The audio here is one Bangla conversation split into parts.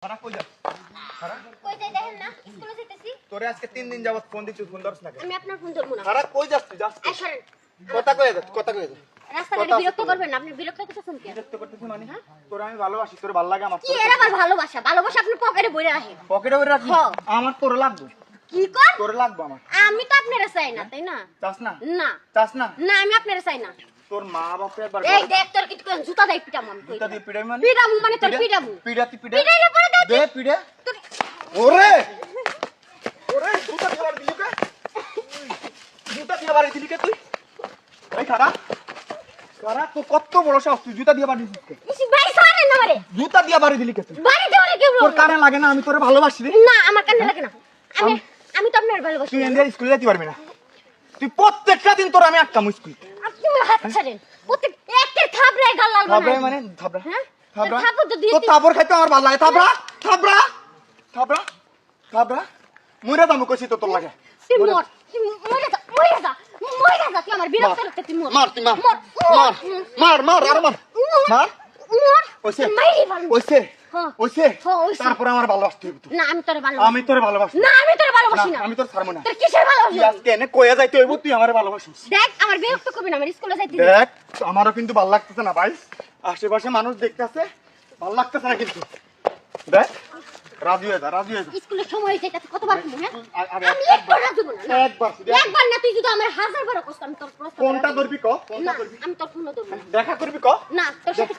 খারাপ কই যাস? খারাপ কই যাই দেখেন না স্কুলে যেতেছি। তোরে আজকে 3 দিন যাবত ফোন দিচ্ছি, ফোন ধরছ না কেন? আমি আপনার ফোন ধরবো না। খারাপ কই যাস তুই? যাস এই সরেন। কথা কই যাস? কথা কই যাস? রাস্তাঘাটে বিরক্ত করবেন না। আপনি বিরক্ত করতেছেন কেন? বিরক্ত করতেছিস মানে? তোরে আমি ভালোবাসি, তোরে ভালো লাগে আমার। কি এর আবার ভালোবাসা? ভালোবাসা আপনি পকেটে বইরা রাখেন। পকেটে ভরে রাখি? হ্যাঁ। আমার তোরে লাগবে। কি কর? তোরে লাগবে আমার। আমি তো আপনারে চাই না, তাই না? চাস না? না চাস না? না আমি আপনারে চাই না। তোর মা বাপে একবার এই দেখ তোর কি কোন জুতা দেই পিটাম আমি কই। জুতা দিয়ে পিড়াই মানে? পিটামু মানে তোর পিটামু। পিড়াতি পিড়া। পিটাইলে পরে দেখ। দে পিড়ে। তোর ওরে ওরে জুতা দিয়ে বাড়ি দিলি কে? জুতা দিয়ে বাড়ি দিলি কে তুই? এই খারাপ খারাপ তো কত বড় সাহস, তুই জুতা দিয়ে বাড়ি দিছিস কে? ইসি ভাই সরেন না মারে। জুতা দিয়ে বাড়ি দিলি কে তুই? বাড়ি দেওয়ালে কেউ তোর কানে লাগে না আমি তোরে ভালোবাসি রে? না আমার কানে লাগে না। আমি তো আপনার ভালোবাসি। তুই এন্ডিয়া স্কুলে যেতে পারবি না। তুই প্রত্যেকটা দিন তোর আমি আটকাম স্কুল। আপনি আমার হাত ছাড়েন। প্রত্যেক একটা থাবড়ায় গাল লাল থাবড়া বানাই। মানে থাবড়া? হ্যাঁ? থাবড়া? থাবড়া তো দিয়ে তোর থাবড় খাইতে আমার ভালো লাগে। থাবড়া থাবড়া থাবড়া থাবড়া মুইরা দাম কইছি তো তোর লাগে। তুই মর। তুই মরে যা, মরে যা। মরে যা, তুই আমার বিরক্ত করতে তুই মর। মার তুই মার মর। মার মার মার আর মার মার মর। ওইসে মাইরি ভালো। ওইসে হ্যাঁ। ওইসে হ্যাঁ, ওইসে। তারপরে আমার ভালোবাসতে হবে তুই। না আমি তোরে ভালোবাসি। আমি তোরে ভালোবাসি না আমি তোরে ভালোবাসি না না। আমি তোর ছাড়বো না। তোর কিসের ভালোবাসি? তুই আজকে এনে কইয়া যাইতে হইব তুই আমারে ভালোবাসিস। দেখ আমার বিরক্ত করবি না, আমার স্কুলে যাইতে দে। দেখ আমারও কিন্তু ভালো লাগতেছে না ভাই, আশেপাশে মানুষ দেখতেছে, ভালো লাগতেছে না কিন্তু। দেখ রাজি হয়ে যা, রাজি হয়ে যা। স্কুলের সময় যাইতাছে কতবার তুমি হ্যাঁ? আরে আমি একবার রাজি হবো না। একবার শুধু একবার না তুই যদি আমার হাজার বার কষ্ট আমি তোর প্রস্তাব কোনটা রাজি হবো ধরবি ক? না। কোনটা ধরবি? আমি তোর ফোনও ধরবো না। দেখা করবি ক? না তোর সাথে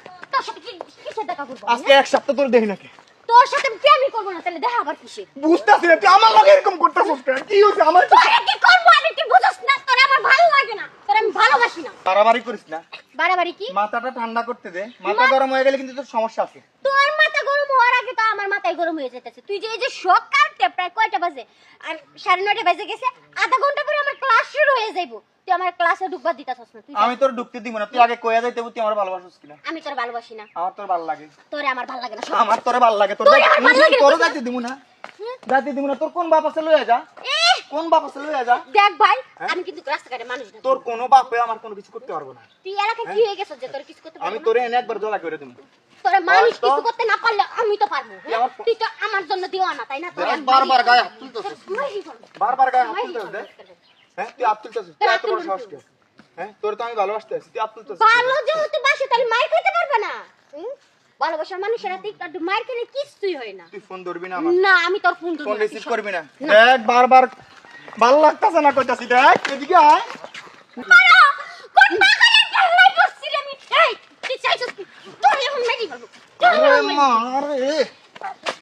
কিসের দেখা করবো আমি, আজকে এক সপ্তাহ তোর দেখি নাকি। তোর সাথে প্রেমই করবো না, তাহলে দেখা আবার কিসে? বুঝতাছি না তুই আমার লগে এরকম করতেছিস কেন? কি হইছে আমার? তোরে কি করবো আমি, তুই বুঝছ না? তোরে আমার ভালো লাগে না, তোরে আমি ভালোবাসি না। বাড়াবাড়ি করিস না, বাড়াবাড়ি কি? মাথাটা ঠান্ডা করতে দে। মাথা গরম হয়ে গেলে কিন্তু তোর সমস্যা আছে। তোর মাথা গরম হওয়ার আগে তো আমার মাথায় গরম হয়ে যেতেছে। তুই যে এই যে সকালতে প্রায় কয়টা বাজে? আর 9:30 বাজে গেছে, আধা ঘন্টা পরে আমার ক্লাস শুরু হয়ে যাইবো। তুই আমার ক্লাসে ঢুকবা দিতাছস না। তুই আমি তোর ঢুকতে দিব না, তুই আগে কইয়া যাইতে তুই আমার ভালোবাসিস কিনা। আমি তোর ভালোবাসি না। আমার তোর ভালো লাগে, তোরে আমার ভালো লাগে না। আমার তোরে ভালো লাগে। তোর তোরে আমার ভালো লাগে না। তোর যাইতে দিব না, যাইতে দিব না। তোর কোন বাপ আছে লইয়া যা, এহ, কোন বাপ আছে লইয়া যা। দেখ ভাই আমি কিন্তু রাস্তাঘাটে মানুষ না। তোর কোনো বাপে আমার কোনো কিছু করতে পারবো না। তুই এলাকায় কি হয়ে গেছিস যে তোর কিছু করতে আমি পারবো না? তোরে এনে একবার জ্বলা করে দেবো। তোরা মানুষ হয়তো- কিছু করতে না পারলে আমি তো পারবো হ্যাঁ? তুই আমার- তুই তো আমার জন্য দিওয়ানা তাই না? তোরে দেখ, আমি বারবার মারি গায়ে ফেলবো। হাত তুলতেছিস। তোর মারি ফেলবো। বারবার গায়ে হাত মারি তুলতেছিস। ফেলবো। দেখ হ্যাঁ তুই হাত তুলতেছিস, তুই এত বড় সাহস কে? হ্যাঁ তোর তো আমি ভালোবাসতে আছি, তুই হাত তুলতেছিস। ভালো যেহেতু বাসে তাহলে মার খেতে পারবে না। হুম? ভালোবাসার মানুষের হাতে একটু মার খেলে কিছুই হয় না। তুই ফোন ধরবি না আমার, না আমি তোর ফোন ফোন রিসিভ করবি না। না। দেখ বারবার ভালো লাগতেছে না কইতাছি। দেখ এদিকে আয়। কোন পাগলের পাল্লাই বসছি রে আমি? এই তুই চাইছিস কি? তোর এখন মারি ফেলবো। তোর এখন আরে মারি মা রে